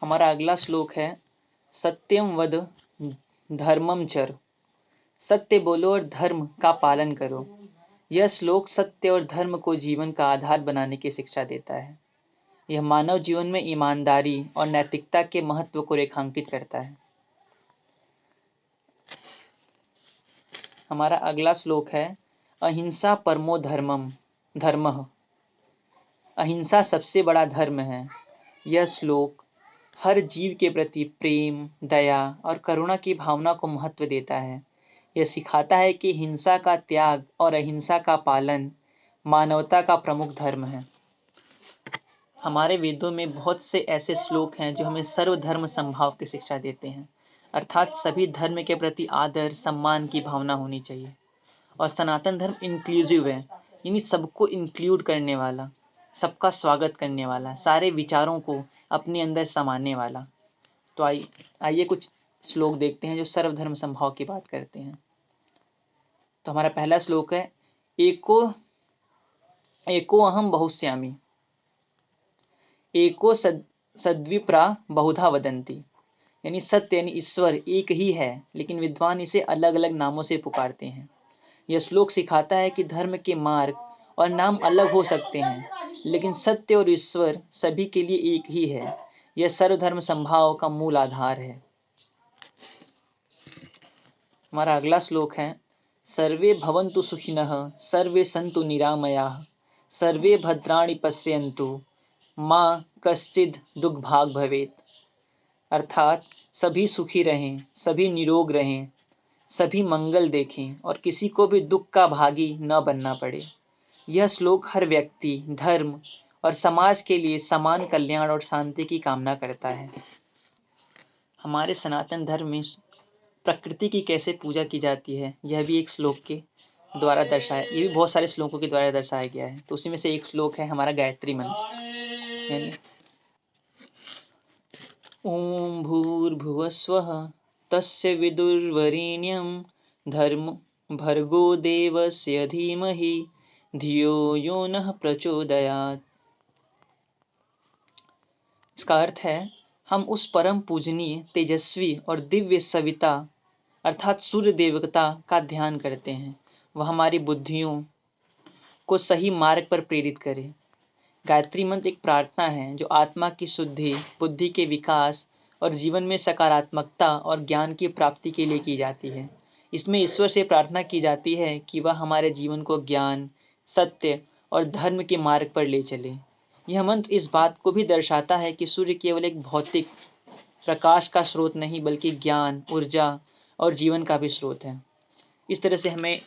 हमारा अगला श्लोक है सत्यम वद धर्मम चर। सत्य बोलो और धर्म का पालन करो। यह श्लोक सत्य और धर्म को जीवन का आधार बनाने की शिक्षा देता है। यह मानव जीवन में ईमानदारी और नैतिकता के महत्व को रेखांकित करता है। हमारा अगला श्लोक है अहिंसा परमो धर्मः। अहिंसा सबसे बड़ा धर्म है। यह श्लोक हर जीव के प्रति प्रेम, दया और करुणा की भावना को महत्व देता है। यह सिखाता है कि हिंसा का त्याग और अहिंसा का पालन मानवता का प्रमुख धर्म है। हमारे वेदों में बहुत से ऐसे श्लोक हैं जो हमें सर्वधर्म समभाव की शिक्षा देते हैं, अर्थात सभी धर्म के प्रति आदर सम्मान की भावना होनी चाहिए। और सनातन धर्म इंक्लूसिव है, यानी सबको इंक्लूड करने वाला, सबका स्वागत करने वाला, सारे विचारों को अपने अंदर समाने वाला। तो आइए कुछ श्लोक देखते हैं जो सर्वधर्म समभाव की बात करते हैं। तो हमारा पहला श्लोक है एको अहम बहुश्यामि। एको सद्विप्रा बहुधा वदंती। यानी सत्य यानी ईश्वर एक ही है, लेकिन विद्वान इसे अलग अलग नामों से पुकारते हैं। यह श्लोक सिखाता है कि धर्म के मार्ग और नाम अलग हो सकते हैं, लेकिन सत्य और ईश्वर सभी के लिए एक ही है। यह सर्वधर्म समभाव का मूल आधार है। हमारा अगला श्लोक है सर्वे भवन्तु सुखिनः सर्वे सन्तु निरामयाः सर्वे भद्राणि पश्यन्तु माँ कश्चिद दुर्भाग् भवेत्। अर्थात सभी सुखी रहें, सभी निरोग रहें, सभी मंगल देखें और किसी को भी दुख का भागी न बनना पड़े। यह श्लोक हर व्यक्ति, धर्म और समाज के लिए समान कल्याण और शांति की कामना करता है। हमारे सनातन धर्म में प्रकृति की कैसे पूजा की जाती है, यह भी एक श्लोक के द्वारा दर्शाया, ये भी बहुत सारे श्लोकों के द्वारा दर्शाया गया है। तो उसी में से एक श्लोक है हमारा गायत्री मंत्र। ओम भूर्भुवस्वः तस्य विदुर्वरेण्यं धर्म भर्गो देवस्य धीमहि धियो यो नः प्रचोदयात्। इसका अर्थ है हम उस परम पूजनीय, तेजस्वी और दिव्य सविता अर्थात सूर्य देवता का ध्यान करते हैं। वह हमारी बुद्धियों को सही मार्ग पर प्रेरित करे। गायत्री मंत्र एक प्रार्थना है जो आत्मा की शुद्धि, बुद्धि के विकास और जीवन में सकारात्मकता और ज्ञान की प्राप्ति के लिए की जाती है। इसमें ईश्वर से प्रार्थना की जाती है कि वह हमारे जीवन को ज्ञान, सत्य और धर्म के मार्ग पर ले चले। यह मंत्र इस बात को भी दर्शाता है कि सूर्य केवल एक भौतिक प्रकाश का स्रोत नहीं, बल्कि ज्ञान, ऊर्जा और जीवन का भी स्रोत है। इस तरह से हमें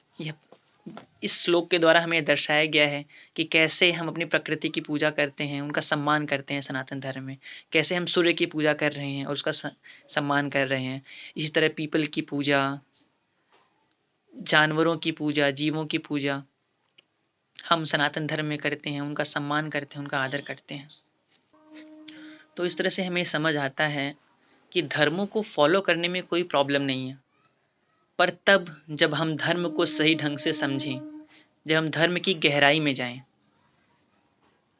इस श्लोक के द्वारा हमें दर्शाया गया है कि कैसे हम अपनी प्रकृति की पूजा करते हैं, उनका सम्मान करते हैं। सनातन धर्म में कैसे हम सूर्य की पूजा कर रहे हैं और उसका सम्मान कर रहे हैं। इसी तरह पीपल की पूजा, जानवरों की पूजा, जीवों की पूजा हम सनातन धर्म में करते हैं, उनका सम्मान करते हैं, उनका आदर करते हैं। तो इस तरह से हमें समझ आता है कि धर्मों को फॉलो करने में कोई प्रॉब्लम नहीं है, पर तब जब हम धर्म को सही ढंग से समझें, जब हम धर्म की गहराई में जाएं।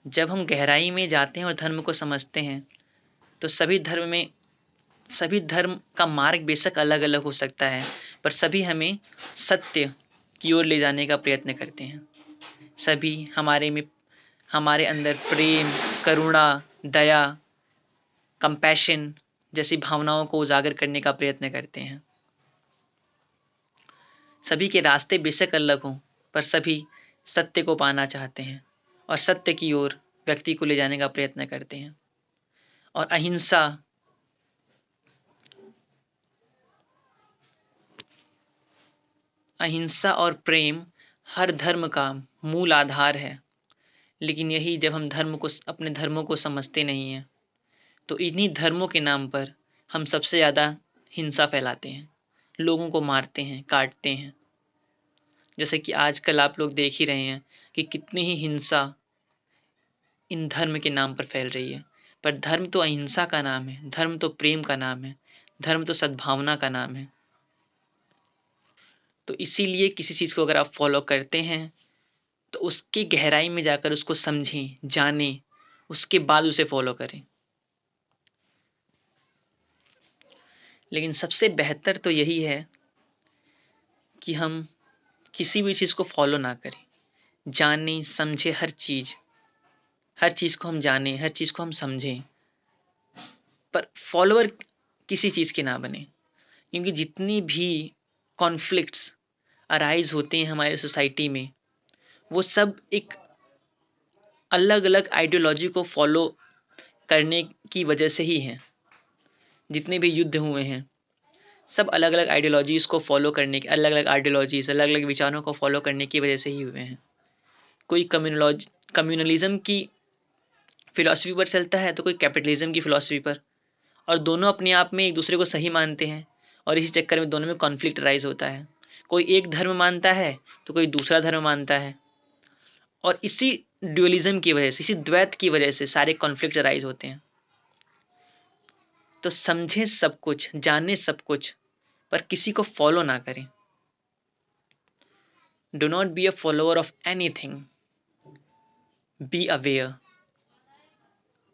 जब हम गहराई में जाते हैं और धर्म को समझते हैं तो सभी धर्म का मार्ग बेशक अलग अलग हो सकता है, पर सभी हमें सत्य की ओर ले जाने का प्रयत्न करते हैं। सभी हमारे अंदर प्रेम, करुणा, दया, कंपैशन जैसी भावनाओं को उजागर करने का प्रयत्न करते हैं। सभी के रास्ते बेशक अलग हों, पर सभी सत्य को पाना चाहते हैं और सत्य की ओर व्यक्ति को ले जाने का प्रयत्न करते हैं। और अहिंसा और प्रेम हर धर्म का मूल आधार है। लेकिन यही जब हम अपने धर्मों को समझते नहीं हैं, तो इन्हीं धर्मों के नाम पर हम सबसे ज़्यादा हिंसा फैलाते हैं, लोगों को मारते हैं, काटते हैं। जैसे कि आजकल आप लोग देख ही रहे हैं कि कितनी ही हिंसा इन धर्म के नाम पर फैल रही है। पर धर्म तो अहिंसा का नाम है, धर्म तो प्रेम का नाम है, धर्म तो सद्भावना का नाम है। तो इसीलिए किसी चीज़ को अगर आप फॉलो करते हैं तो उसकी गहराई में जाकर उसको समझें, जानें, उसके बाद उसे फॉलो करें। लेकिन सबसे बेहतर तो यही है कि हम किसी भी चीज़ को फॉलो ना करें, जाने समझे हर चीज़ को हम जानें, हर चीज़ को हम समझें, पर फॉलोअर किसी चीज़ के ना बने। क्योंकि जितनी भी कॉन्फ्लिक्ट्स अराइज होते हैं हमारे सोसाइटी में, वो सब एक अलग अलग आइडियोलॉजी को फॉलो करने की वजह से ही हैं। जितने भी युद्ध हुए हैं सब अलग अलग आइडियोलॉजीज को फॉलो करने की, अलग अलग आइडियोलॉजीज, अलग अलग विचारों को फॉलो करने की वजह से ही हुए हैं। कोई कम्युनलिज्म की फिलॉसफी पर चलता है तो कोई कैपिटलिज्म की फिलॉसफी पर, और दोनों अपने आप में एक दूसरे को सही मानते हैं, और इसी चक्कर में दोनों में कॉन्फ्लिक्ट राइज होता है। कोई एक धर्म मानता है तो कोई दूसरा धर्म मानता है, और इसी ड्यूअलिज्म की वजह से, इसी द्वैत की वजह से सारे कॉन्फ्लिक्ट राइज होते हैं। तो समझें सब कुछ, जाने सब कुछ, पर किसी को फॉलो ना करें। Do not be a follower of anything, be aware.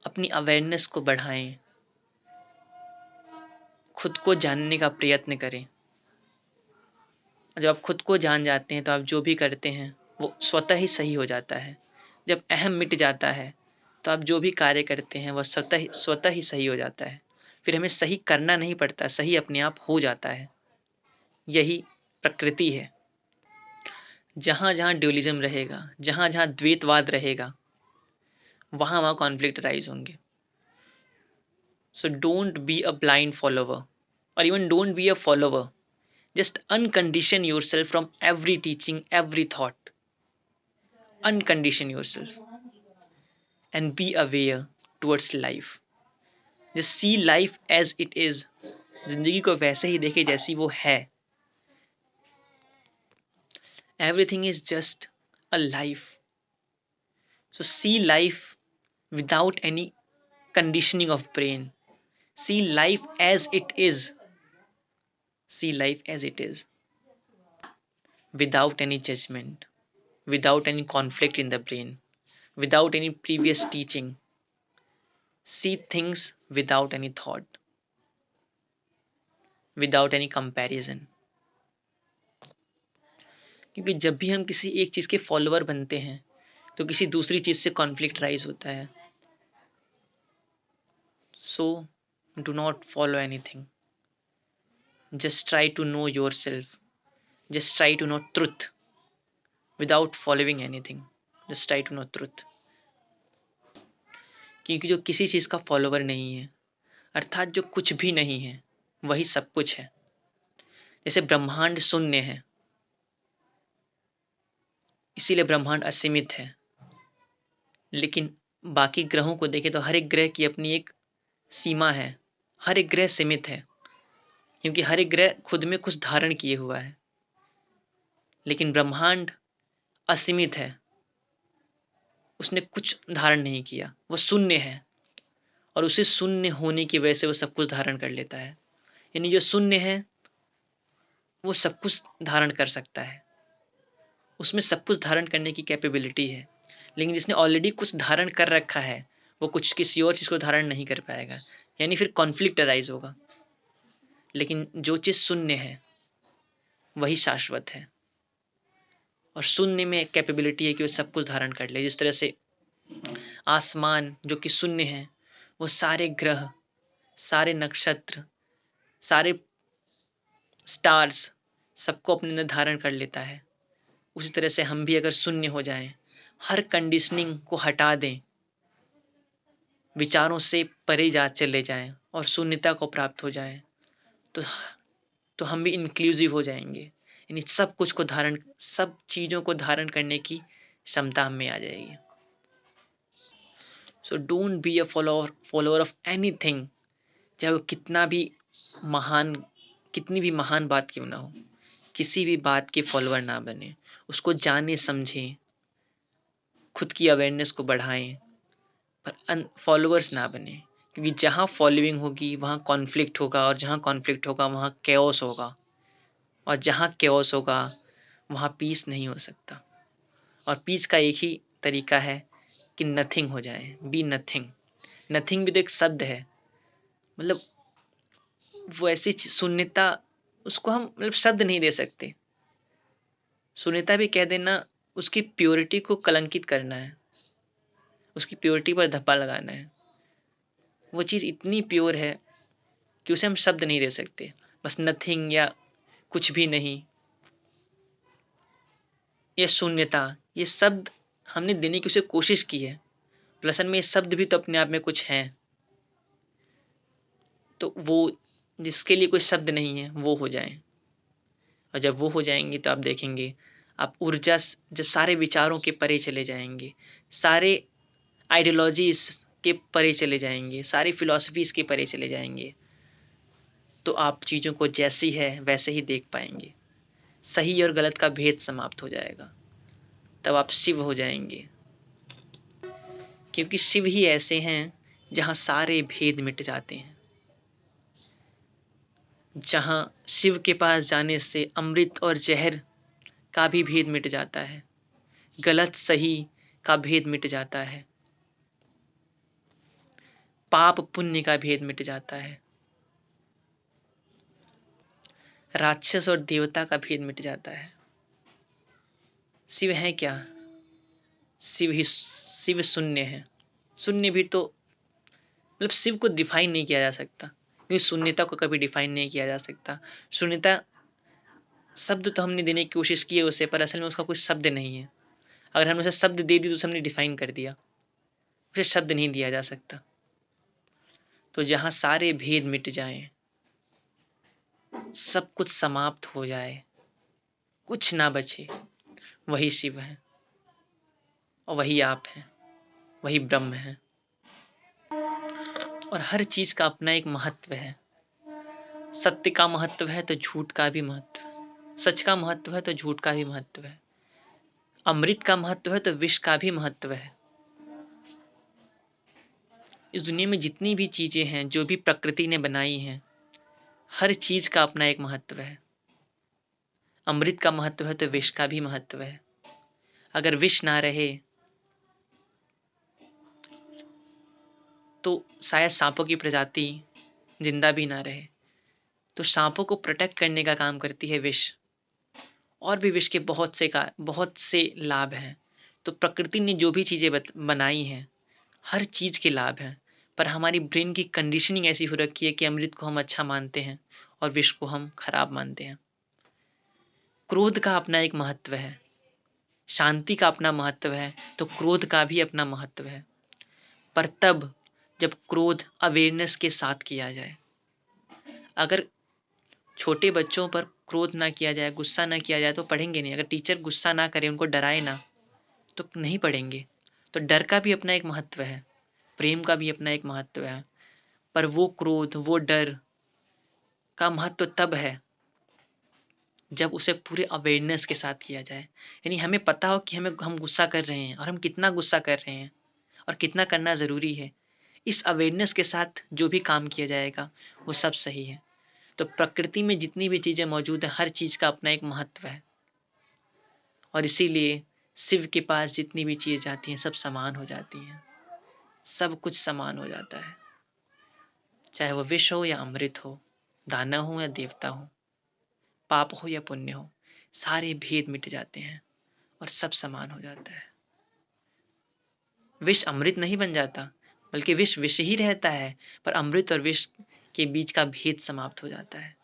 अपनी अवेयरनेस को बढ़ाएं, खुद को जानने का प्रयत्न करें। जब आप खुद को जान जाते हैं तो आप जो भी करते हैं वो स्वतः ही सही हो जाता है। जब अहम मिट जाता है तो आप जो भी कार्य करते हैं वह स्वतः ही सही हो जाता है। फिर हमें सही करना नहीं पड़ता, सही अपने आप हो जाता है। यही प्रकृति है। जहाँ जहाँ ड्यूअलिज्म रहेगा, जहाँ जहाँ द्वैतवाद रहेगा, वहाँ वहाँ कॉन्फ्लिक्ट राइज होंगे। So don't be a blind follower, और even don't be a follower. Just uncondition yourself from every teaching, every thought. Uncondition yourself and be aware towards life. Just see life as it is. जिंदगी को वैसे ही देखे जैसी वो है। Everything is just a life. So see life without any conditioning of brain. See life as it is. See life as it is. Without any judgment, without any conflict in the brain, without any previous teaching. See things without any thought, without any comparison. क्योंकि जब भी हम किसी एक चीज़ के follower बनते हैं तो किसी दूसरी चीज़ से कॉन्फ्लिक्ट राइज होता है। So do not follow anything, just try to know yourself, just try to know truth without following anything, just try to know truth. क्योंकि जो किसी चीज़ का फॉलोअर नहीं है, अर्थात जो कुछ भी नहीं है, वही सब कुछ है। जैसे ब्रह्मांड शून्य है, इसीलिए ब्रह्मांड असीमित है। लेकिन बाकी ग्रहों को देखें तो हर एक ग्रह की अपनी एक सीमा है, हर एक ग्रह सीमित है, क्योंकि हर एक ग्रह खुद में कुछ धारण किए हुआ है। लेकिन ब्रह्मांड असीमित है, उसने कुछ धारण नहीं किया, वो शून्य है, और उसे शून्य होने की वजह से वो सब कुछ धारण कर लेता है। यानी जो शून्य है वो सब कुछ धारण कर सकता है, उसमें सब कुछ धारण करने की कैपेबिलिटी है। लेकिन जिसने ऑलरेडी कुछ धारण कर रखा है वो कुछ किसी और चीज़ को धारण नहीं कर पाएगा, यानी फिर कॉन्फ्लिक्ट अराइज होगा। लेकिन जो चीज़ शून्य है वही शाश्वत है, और शून्य में कैपेबिलिटी है कि वो सब कुछ धारण कर ले। जिस तरह से आसमान जो कि शून्य है, वो सारे ग्रह, सारे नक्षत्र, सारे स्टार्स सबको अपने अंदर धारण कर लेता है। उसी तरह से हम भी अगर शून्य हो जाएं, हर कंडीशनिंग को हटा दें, विचारों से परे जा चले जाएं और शून्यता को प्राप्त हो जाएं, तो हम भी इंक्लूसिव हो जाएंगे। यानी सब कुछ को धारण, सब चीज़ों को धारण करने की क्षमता हम में आ जाएगी। सो don't be a follower of anything, चाहे वो कितनी भी महान बात क्यों ना हो। किसी भी बात के फॉलोअर ना बने, उसको जाने समझें, खुद की अवेयरनेस को बढ़ाएं, पर फॉलोअर्स ना बने। क्योंकि जहाँ फॉलोइंग होगी वहाँ कॉन्फ्लिक्ट होगा, और जहाँ कॉन्फ्लिक्ट होगा वहाँ कैओस होगा, और जहाँ कैओस होगा वहाँ पीस नहीं हो सकता। और पीस का एक ही तरीका है कि नथिंग हो जाए, बी नथिंग। नथिंग भी तो एक शब्द है, मतलब वो ऐसी शून्यता, उसको हम मतलब शब्द नहीं दे सकते। शून्यता भी कह देना उसकी प्योरिटी को कलंकित करना है, उसकी प्योरिटी पर धब्बा लगाना है। वो चीज़ इतनी प्योर है कि उसे हम शब्द नहीं दे सकते। बस नथिंग या कुछ भी नहीं, ये शून्यता, ये शब्द हमने देने की उसे कोशिश की है, प्लसन में ये शब्द भी तो अपने आप में कुछ हैं। तो वो जिसके लिए कोई शब्द नहीं है वो हो जाए, और जब वो हो जाएंगे तो आप देखेंगे, आप ऊर्जा जब सारे विचारों के परे चले जाएंगे, सारे आइडियोलॉजीज के परे चले जाएंगे, सारी फिलॉसफीज के परे चले जाएंगे, तो आप चीज़ों को जैसी है वैसे ही देख पाएंगे। सही और गलत का भेद समाप्त हो जाएगा, तब आप शिव हो जाएंगे। क्योंकि शिव ही ऐसे हैं जहाँ सारे भेद मिट जाते हैं, जहाँ शिव के पास जाने से अमृत और जहर का भी भेद मिट जाता है, गलत सही का भेद मिट जाता है, पाप पुण्य का भेद मिट जाता है, राक्षस और देवता का भेद मिट जाता है। शिव है क्या? शिव शून्य है। शून्य भी तो मतलब शिव को डिफाइन नहीं किया जा सकता, क्योंकि शून्यता को कभी डिफाइन नहीं किया जा सकता। शून्यता शब्द तो हमने देने की कोशिश की है उसे, पर असल में उसका कोई शब्द नहीं है। अगर हमने उसे शब्द दे दी तो उसे हमने डिफाइन कर दिया, उसे शब्द नहीं दिया जा सकता। तो जहां सारे भेद मिट जाएं, सब कुछ समाप्त हो जाए, कुछ ना बचे, वही शिव है, और वही आप हैं, वही ब्रह्म है। और हर चीज का अपना एक महत्व है। सत्य का महत्व है तो झूठ का भी महत्व है, सच का महत्व है तो झूठ का भी महत्व है, अमृत का महत्व है तो विष का भी महत्व है। इस दुनिया में जितनी भी चीजें हैं, जो भी प्रकृति ने बनाई हैं, हर चीज का अपना एक महत्व है। अमृत का महत्व है तो विष का भी महत्व है। अगर विष ना रहे तो शायद सांपों की प्रजाति जिंदा भी ना रहे। तो सांपों को प्रोटेक्ट करने का काम करती है विष, और भी विष के बहुत से लाभ हैं। तो प्रकृति ने जो भी चीजें बनाई हैं, हर चीज के लाभ हैं, पर हमारी ब्रेन की कंडीशनिंग ऐसी हो रखी है कि अमृत को हम अच्छा मानते हैं और विष को हम खराब मानते हैं। क्रोध का अपना एक महत्व है, शांति का अपना महत्व है, तो क्रोध का भी अपना महत्व है, पर तब जब क्रोध अवेयरनेस के साथ किया जाए। अगर छोटे बच्चों पर क्रोध ना किया जाए, गुस्सा ना किया जाए, तो पढ़ेंगे नहीं। अगर टीचर गुस्सा ना करे, उनको डराए ना, तो नहीं पढ़ेंगे। तो डर का भी अपना एक महत्व है, प्रेम का भी अपना एक महत्व है, पर वो क्रोध, वो डर का महत्व तब है जब उसे पूरे अवेयरनेस के साथ किया जाए। यानी हमें पता हो कि हम गुस्सा कर रहे हैं और हम कितना गुस्सा कर रहे हैं और कितना करना ज़रूरी है। इस अवेयरनेस के साथ जो भी काम किया जाएगा वो सब सही है। तो प्रकृति में जितनी भी चीज़ें मौजूद हैं, हर चीज़ का अपना एक महत्व है, और इसीलिए शिव के पास जितनी भी चीज़ें जाती हैं सब समान हो जाती हैं, सब कुछ समान हो जाता है। चाहे वो विष हो या अमृत हो, दानव हो या देवता हो, पाप हो या पुण्य हो, सारे भेद मिट जाते हैं और सब समान हो जाता है। विष अमृत नहीं बन जाता, बल्कि विष विष ही रहता है, पर अमृत और विष के बीच का भेद समाप्त हो जाता है,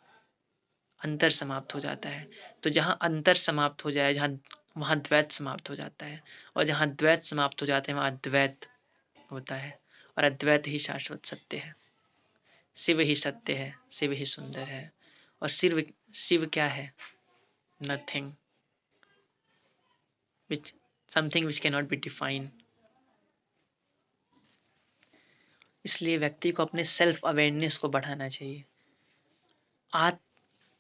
अंतर समाप्त हो जाता है। तो जहाँ अंतर समाप्त हो जाए, जहाँ वहाँ द्वैत समाप्त हो जाता है, और जहाँ द्वैत समाप्त हो जाते हैं वहाँ अद्वैत होता है, और अद्वैत ही शाश्वत सत्य है। शिव ही सत्य है, शिव ही सुंदर है, और शिव क्या है? Nothing, which something which can not be defined. इसलिए व्यक्ति को अपने सेल्फ अवेयरनेस को बढ़ाना चाहिए,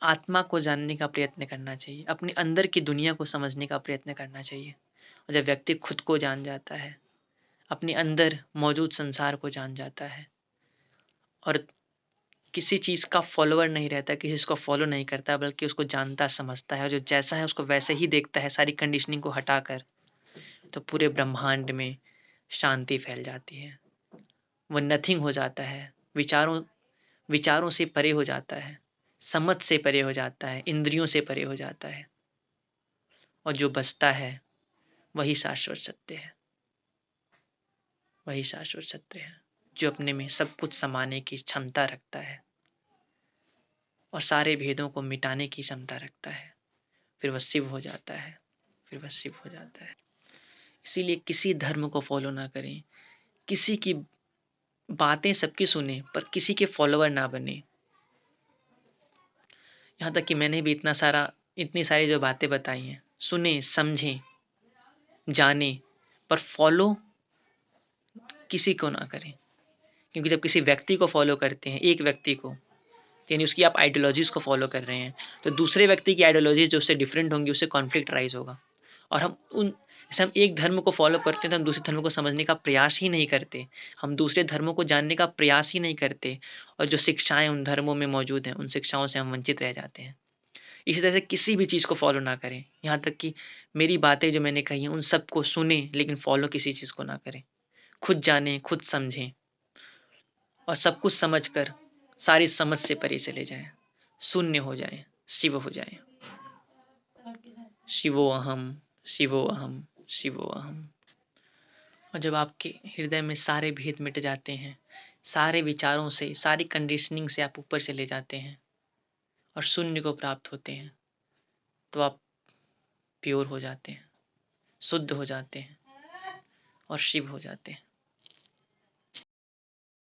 आत्मा को जानने का प्रयत्न करना चाहिए, अपने अंदर की दुनिया को समझने का प्रयत्न करना चाहिए। और जब व्यक्ति खुद को जान जाता है, अपने अंदर मौजूद संसार को जान जाता है, और किसी चीज़ का फॉलोअर नहीं रहता, किसी चीज़ को फॉलो नहीं करता, बल्कि उसको जानता समझता है, और जो जैसा है उसको वैसे ही देखता है, सारी कंडीशनिंग को हटाकर, तो पूरे ब्रह्मांड में शांति फैल जाती है। वो नथिंग हो जाता है, विचारों से परे हो जाता है, समझ से परे हो जाता है, इंद्रियों से परे हो जाता है, और जो बचता है वही शाश्वत सत्य है। वही शाश्वत सत्य है जो अपने में सब कुछ समाने की क्षमता रखता है और सारे भेदों को मिटाने की क्षमता रखता है। फिर वह शिव हो जाता है, फिर वह शिव हो जाता है। इसीलिए किसी धर्म को फॉलो ना करें, किसी की बातें सबकी सुने पर किसी के फॉलोवर ना बने। यहाँ तक कि मैंने भी इतनी सारी जो बातें बताई हैं, सुने, समझें, जाने, पर फॉलो किसी को ना करें। क्योंकि जब किसी व्यक्ति को फॉलो करते हैं, एक व्यक्ति को, यानी उसकी आप आइडियोलॉजीज को फॉलो कर रहे हैं, तो दूसरे व्यक्ति की आइडियोलॉजीज जो उससे डिफरेंट होंगी, उससे कॉन्फ्लिक्ट राइज होगा। और जैसे हम एक धर्म को फॉलो करते हैं तो हम दूसरे धर्म को समझने का प्रयास ही नहीं करते, हम दूसरे धर्मों को जानने का प्रयास ही नहीं करते, और जो शिक्षाएं उन धर्मों में मौजूद हैं उन शिक्षाओं से हम वंचित रह जाते हैं। इसी तरह से किसी भी चीज़ को फॉलो ना करें, यहाँ तक कि मेरी बातें जो मैंने कही हैं उन सबको सुने, लेकिन फॉलो किसी चीज़ को ना करें। खुद जानें, खुद समझें, और सब कुछ समझ कर सारी समझ से परे चले जाएं, शून्य हो जाएं, शिव हो जाएं। शिवो अहम, शिवो अहम, शिवो अहम। और जब आपके हृदय में सारे भेद मिट जाते हैं, सारे विचारों से, सारी कंडीशनिंग से आप ऊपर चले जाते हैं और शून्य को प्राप्त होते हैं, तो आप प्योर हो जाते हैं, शुद्ध हो जाते हैं और शिव हो जाते हैं।